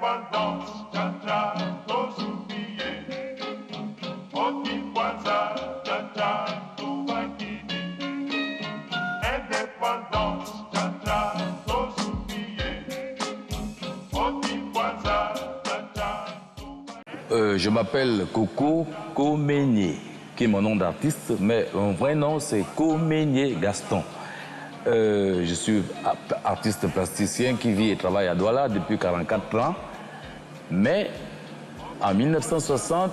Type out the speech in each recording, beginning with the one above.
Indépendance, cha-cha, tous oubliés. Otipoisa, cha-cha, tout va quitter. Indépendance, cha-cha, tous oubliés. Otipoisa, cha-cha, tout va Je m'appelle Coco Comenye, qui est mon nom d'artiste, mais mon vrai nom c'est Comenye Gaston. Je suis artiste plasticien qui vit et travaille à Douala depuis 44 ans. Mais en 1960,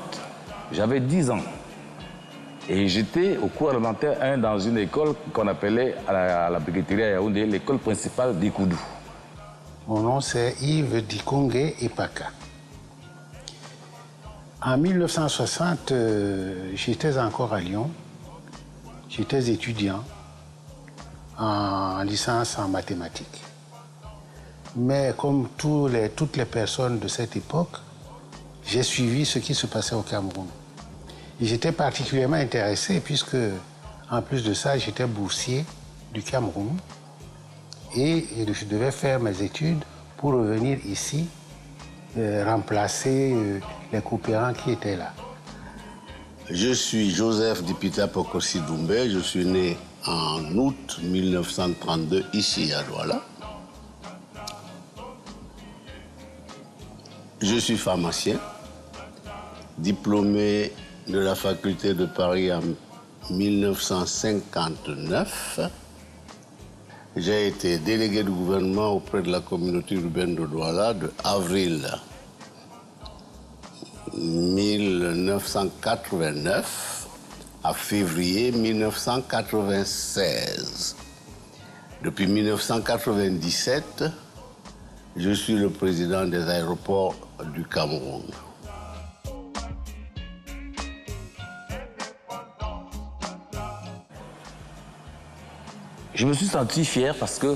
j'avais 10 ans. Et j'étais au cours élémentaire 1 dans une école qu'on appelait à la briqueterie à Yaoundé, l'école principale d'Ikoudou. Mon nom c'est Yves Dikongue Epaka. En 1960, j'étais encore à Lyon. J'étais étudiant en licence en mathématiques. Mais comme toutes les personnes de cette époque, j'ai suivi ce qui se passait au Cameroun. Et j'étais particulièrement intéressé puisque, en plus de ça, j'étais boursier du Cameroun et je devais faire mes études pour revenir ici, remplacer les coopérants qui étaient là. Je suis Joseph Dipita Pokosi Doumbé, je suis né en août 1932 ici à Douala. Je suis pharmacien, diplômé de la faculté de Paris en 1959. J'ai été délégué du gouvernement auprès de la communauté urbaine de Douala de avril 1989 à février 1996. Depuis 1997, je suis le président des aéroports du Cameroun. Je me suis senti fier parce que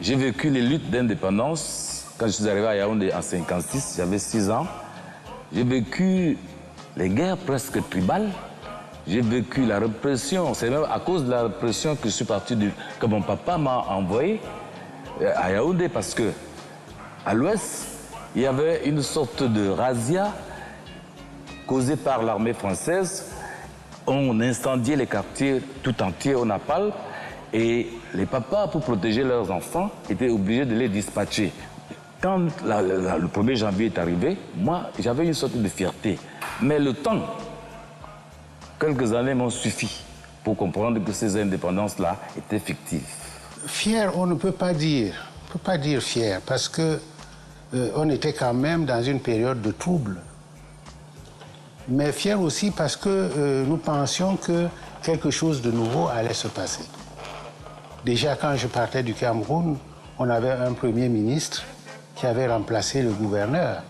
j'ai vécu les luttes d'indépendance. Quand je suis arrivé à Yaoundé en 1956, j'avais 6 ans. J'ai vécu les guerres presque tribales. J'ai vécu la répression. C'est même à cause de la répression que je suis parti, que mon papa m'a envoyé à Yaoundé parce que à l'ouest, il y avait une sorte de razzia causée par l'armée française. On incendiait les quartiers tout entiers au napalm et les papas, pour protéger leurs enfants, étaient obligés de les dispatcher. Quand le 1er janvier est arrivé, moi, j'avais une sorte de fierté. Mais le temps, quelques années m'ont suffi pour comprendre que ces indépendances-là étaient fictives. Fier, on ne peut pas dire. On ne peut pas dire fier parce que on était quand même dans une période de trouble. Mais fier aussi parce que nous pensions que quelque chose de nouveau allait se passer. Déjà, quand je partais du Cameroun, on avait un premier ministre qui avait remplacé le gouverneur.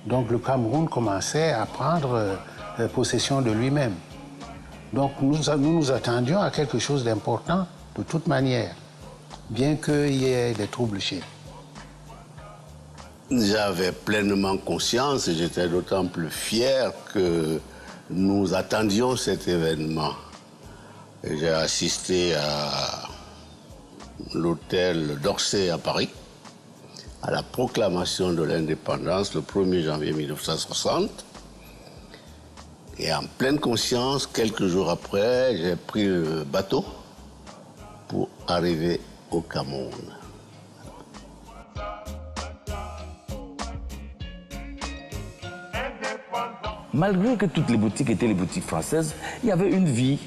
Donc le Cameroun commençait à prendre possession de lui-même. Donc nous nous attendions à quelque chose d'important de toute manière, bien qu'il y ait des troubles chez nous. J'avais pleinement conscience et j'étais d'autant plus fier que nous attendions cet événement. J'ai assisté à l'hôtel d'Orsay à Paris, à la proclamation de l'indépendance le 1er janvier 1960. Et en pleine conscience, quelques jours après, j'ai pris le bateau pour arriver au Cameroun. Malgré que toutes les boutiques étaient les boutiques françaises, il y avait une vie.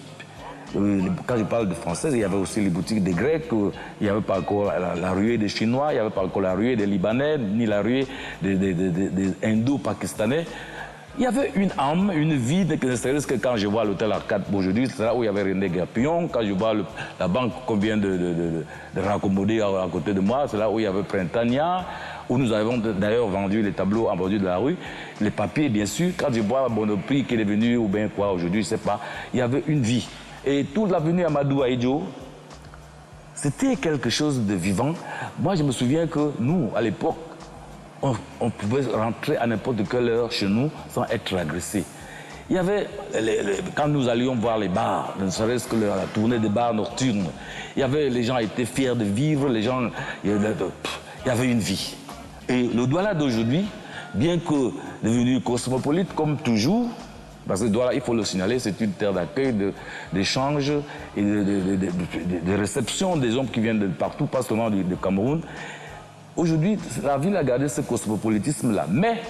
Quand je parle de françaises, il y avait aussi les boutiques des Grecs, il n'y avait pas encore la ruée des Chinois, il n'y avait pas encore la ruée des Libanais, ni la ruée des Indo-Pakistanais. Il y avait une âme, une vie, c'est-à-dire que quand je vois l'hôtel Arcade aujourd'hui, c'est là où il y avait René Guerpillon. Quand je vois la banque qu'on vient de raccommoder à côté de moi, c'est là où il y avait Printania, où nous avons d'ailleurs vendu les tableaux en bordure de la rue, les papiers bien sûr. Quand je vois Monoprix qui est devenu ou bien quoi aujourd'hui, je ne sais pas, il y avait une vie. Et toute l'avenue Amadou Aïdjo, c'était quelque chose de vivant. Moi, je me souviens que nous, à l'époque, on pouvait rentrer à n'importe quelle heure chez nous sans être agressé. Il y avait, quand nous allions voir les bars, ne serait-ce que la tournée des bars nocturnes, les gens étaient fiers de vivre, il y avait une vie. Et le Douala d'aujourd'hui, bien que devenu cosmopolite comme toujours, parce que Douala, il faut le signaler, c'est une terre d'accueil, d'échange et de réception des hommes qui viennent de partout, pas seulement du Cameroun. Aujourd'hui, la ville a gardé ce cosmopolitisme-là. Mais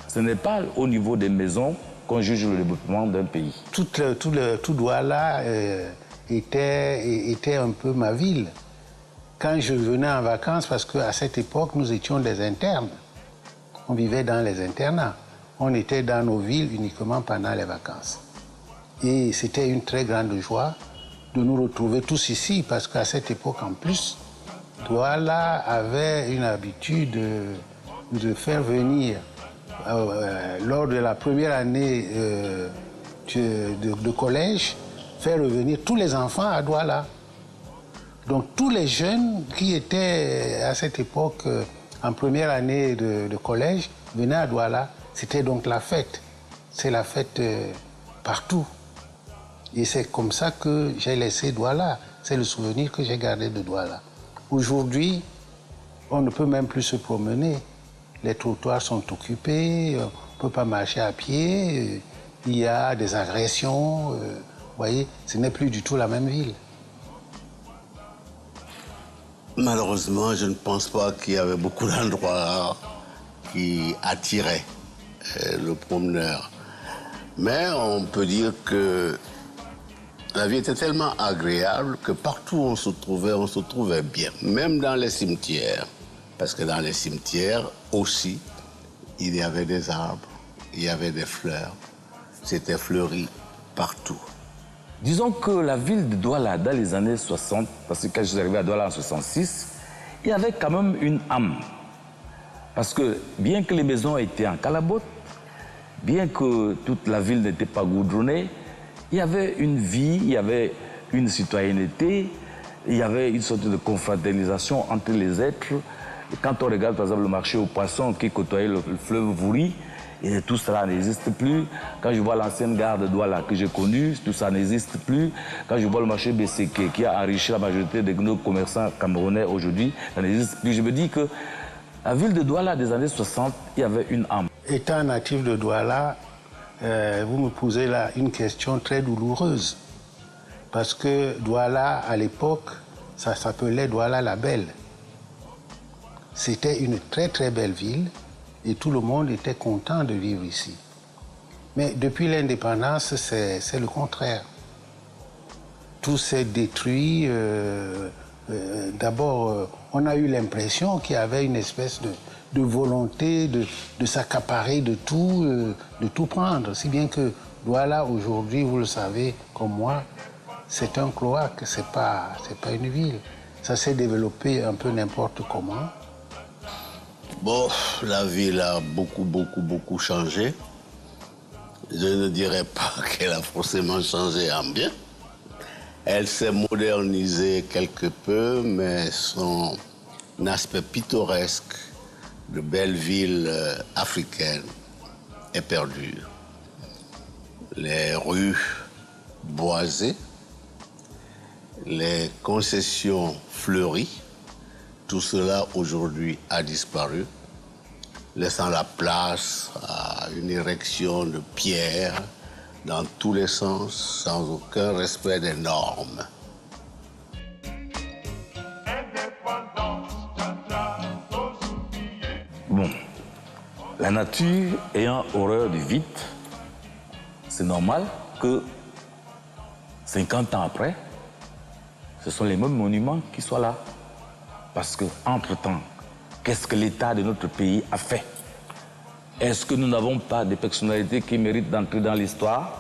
ce n'est pas au niveau des maisons qu'on juge le développement d'un pays. Tout Douala était un peu ma ville. Quand je venais en vacances, parce qu'à cette époque, nous étions des internes. On vivait dans les internats. On était dans nos villes uniquement pendant les vacances. Et c'était une très grande joie de nous retrouver tous ici, parce qu'à cette époque, en plus, Douala avait une habitude de faire venir, lors de la première année de collège, faire revenir tous les enfants à Douala. Donc tous les jeunes qui étaient à cette époque en première année de collège venaient à Douala. C'était donc la fête. C'est la fête partout. Et c'est comme ça que j'ai laissé Douala. C'est le souvenir que j'ai gardé de Douala. Aujourd'hui, on ne peut même plus se promener. Les trottoirs sont occupés, on ne peut pas marcher à pied, il y a des agressions. Vous voyez, ce n'est plus du tout la même ville. Malheureusement, je ne pense pas qu'il y avait beaucoup d'endroits qui attiraient le promeneur. Mais on peut dire que la vie était tellement agréable que partout où on se trouvait bien. Même dans les cimetières. Parce que dans les cimetières aussi, il y avait des arbres, il y avait des fleurs. C'était fleuri partout. Disons que la ville de Douala, dans les années 60, parce que quand je suis arrivé à Douala en 66, il y avait quand même une âme. Parce que bien que les maisons étaient en calabote, bien que toute la ville n'était pas goudronnée, il y avait une vie, il y avait une citoyenneté, il y avait une sorte de confraternisation entre les êtres. Et quand on regarde par exemple le marché aux poissons qui côtoyait le fleuve Vouri, et tout cela n'existe plus. Quand je vois l'ancienne gare de Douala que j'ai connue, tout ça n'existe plus. Quand je vois le marché Besseke qui a enrichi la majorité de nos commerçants camerounais aujourd'hui, ça n'existe plus. Je me dis que la ville de Douala des années 60, il y avait une âme. Étant natif de Douala, vous me posez là une question très douloureuse. Parce que Douala, à l'époque, ça s'appelait Douala la Belle. C'était une très très belle ville et tout le monde était content de vivre ici. Mais depuis l'indépendance, c'est le contraire. Tout s'est détruit. D'abord, on a eu l'impression qu'il y avait une espèce de volonté de s'accaparer de tout prendre. Si bien que Douala, aujourd'hui, vous le savez comme moi, c'est un cloaque, c'est pas une ville. Ça s'est développé un peu n'importe comment. Bon, la ville a beaucoup changé. Je ne dirais pas qu'elle a forcément changé en bien. Elle s'est modernisée quelque peu, mais son aspect pittoresque de belle ville africaine est perdu. Les rues boisées, les concessions fleuries, tout cela aujourd'hui a disparu, laissant la place à une érection de pierres dans tous les sens, sans aucun respect des normes. Bon, la nature ayant horreur du vide, c'est normal que 50 ans après, ce sont les mêmes monuments qui soient là. Parce qu'entre-temps, qu'est-ce que l'État de notre pays a fait? Est-ce que nous n'avons pas des personnalités qui méritent d'entrer dans l'histoire?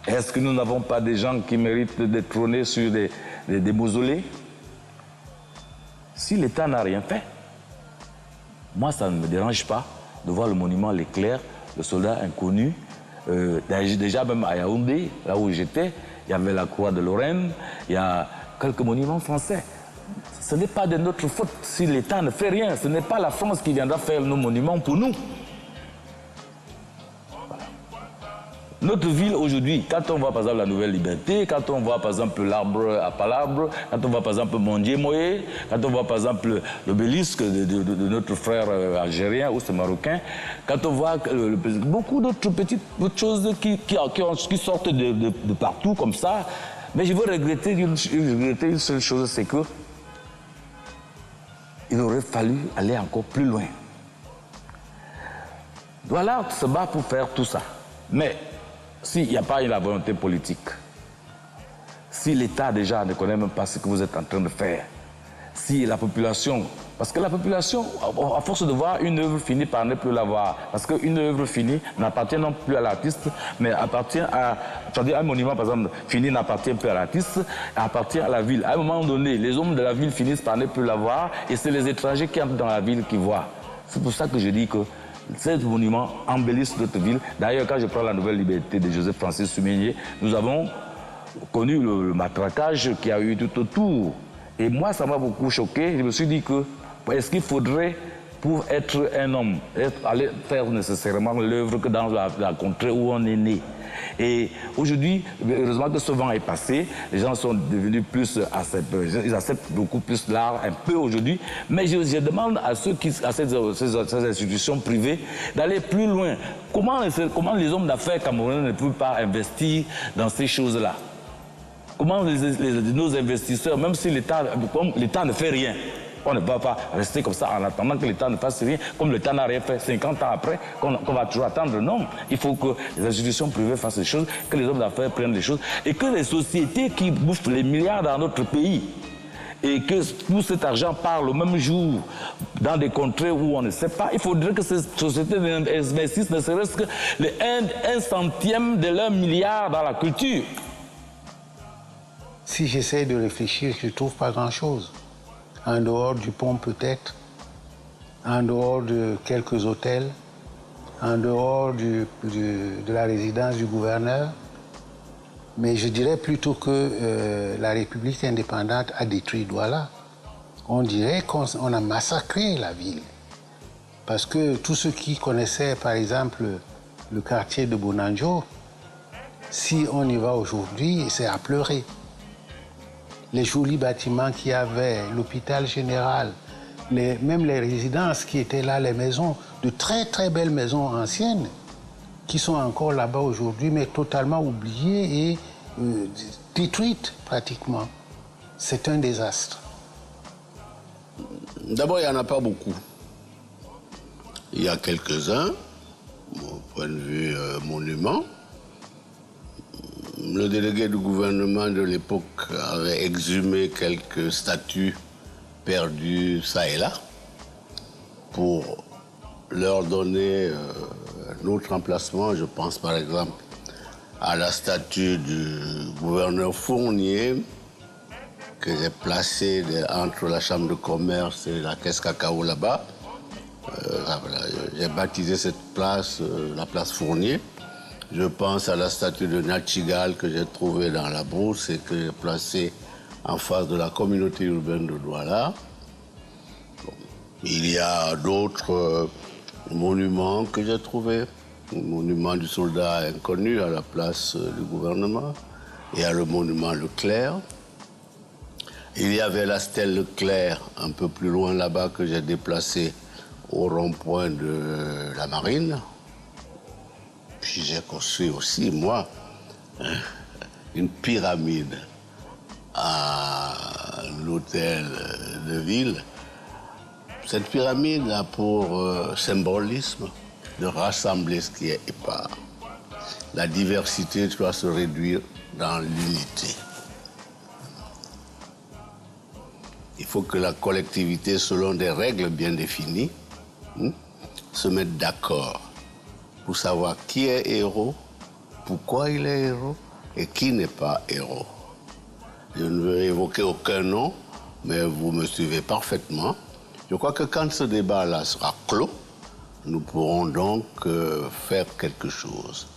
Est-ce que nous n'avons pas des gens qui méritent d'être trônés sur des mausolées? Si l'État n'a rien fait, moi, ça ne me dérange pas de voir le monument L'Éclair, le soldat inconnu. Déjà, même à Yaoundé, là où j'étais, il y avait la croix de Lorraine, il y a quelques monuments français. Ce n'est pas de notre faute si l'État ne fait rien. Ce n'est pas la France qui viendra faire nos monuments pour nous. Voilà. Notre ville aujourd'hui, quand on voit par exemple la Nouvelle Liberté, quand on voit par exemple l'Arbre à Palabre, quand on voit par exemple Mondier Moé, quand on voit par exemple l'obélisque de notre frère algérien ou c'est marocain, quand on voit beaucoup d'autres petites choses qui sortent de partout comme ça, mais je veux regretter une seule chose, c'est que il aurait fallu aller encore plus loin. Voilà, se bat pour faire tout ça. Mais s'il n'y a pas la volonté politique, si l'État déjà ne connaît même pas ce que vous êtes en train de faire, si la population, parce que la population, à force de voir une œuvre finie par ne plus la voir, parce qu'une œuvre finie n'appartient non plus à l'artiste, mais appartient à, c'est-à-dire un monument par exemple fini n'appartient plus à l'artiste, appartient à la ville. À un moment donné, les hommes de la ville finissent par ne plus la voir et c'est les étrangers qui entrent dans la ville qui voient. C'est pour ça que je dis que ces monuments embellissent notre ville. D'ailleurs, quand je prends la Nouvelle Liberté de Joseph-Francis Souminié, nous avons connu le matraquage qu'il y a eu tout autour. Et moi, ça m'a beaucoup choqué. Je me suis dit que, est-ce qu'il faudrait, pour être un homme, aller faire nécessairement l'œuvre que dans la contrée où on est né? Et aujourd'hui, heureusement que ce vent est passé, les gens sont devenus plus, ils acceptent beaucoup plus l'art un peu aujourd'hui, mais je demande à ceux qui, à ces institutions privées d'aller plus loin. Comment les hommes d'affaires camerounais ne peuvent pas investir dans ces choses-là? Comment nos investisseurs, même si l'État ne fait rien, on ne va pas rester comme ça en attendant que l'État ne fasse rien, comme l'État n'a rien fait 50 ans après, qu'on va toujours attendre. Non, il faut que les institutions privées fassent les choses, que les hommes d'affaires prennent les choses, et que les sociétés qui bouffent les milliards dans notre pays, et que tout cet argent part le même jour dans des contrées où on ne sait pas, il faudrait que ces sociétés investissent ne serait-ce que un centième de leur milliard dans la culture. Si j'essaie de réfléchir, je ne trouve pas grand-chose. En dehors du pont peut-être, en dehors de quelques hôtels, en dehors de la résidence du gouverneur. Mais je dirais plutôt que la République indépendante a détruit Douala. On dirait qu'on a massacré la ville. Parce que tous ceux qui connaissaient par exemple le quartier de Bonanjo, si on y va aujourd'hui, c'est à pleurer. Les jolis bâtiments qu'il y avait, l'hôpital général, même les résidences qui étaient là, les maisons, de très très belles maisons anciennes, qui sont encore là-bas aujourd'hui, mais totalement oubliées et détruites pratiquement. C'est un désastre. D'abord, il n'y en a pas beaucoup. Il y a quelques-uns, au point de vue monument. Le délégué du gouvernement de l'époque avait exhumé quelques statues perdues ça et là pour leur donner un autre emplacement. Je pense par exemple à la statue du gouverneur Fournier que j'ai placée entre la chambre de commerce et la caisse cacao là-bas. J'ai baptisé cette place la place Fournier. Je pense à la statue de Natchigal que j'ai trouvée dans la brousse et que j'ai placée en face de la communauté urbaine de Douala. Bon. Il y a d'autres monuments que j'ai trouvés. Le monument du soldat inconnu à la place du gouvernement. Il y a le monument Leclerc. Il y avait la stèle Leclerc un peu plus loin là-bas que j'ai déplacée au rond-point de la Marine. Puis j'ai construit aussi, moi, une pyramide à l'hôtel de ville. Cette pyramide a pour symbolisme de rassembler ce qui est épars. La diversité doit se réduire dans l'unité. Il faut que la collectivité, selon des règles bien définies, se mette d'accord pour savoir qui est héros, pourquoi il est héros et qui n'est pas héros. Je ne veux évoquer aucun nom, mais vous me suivez parfaitement. Je crois que quand ce débat-là sera clos, nous pourrons donc faire quelque chose.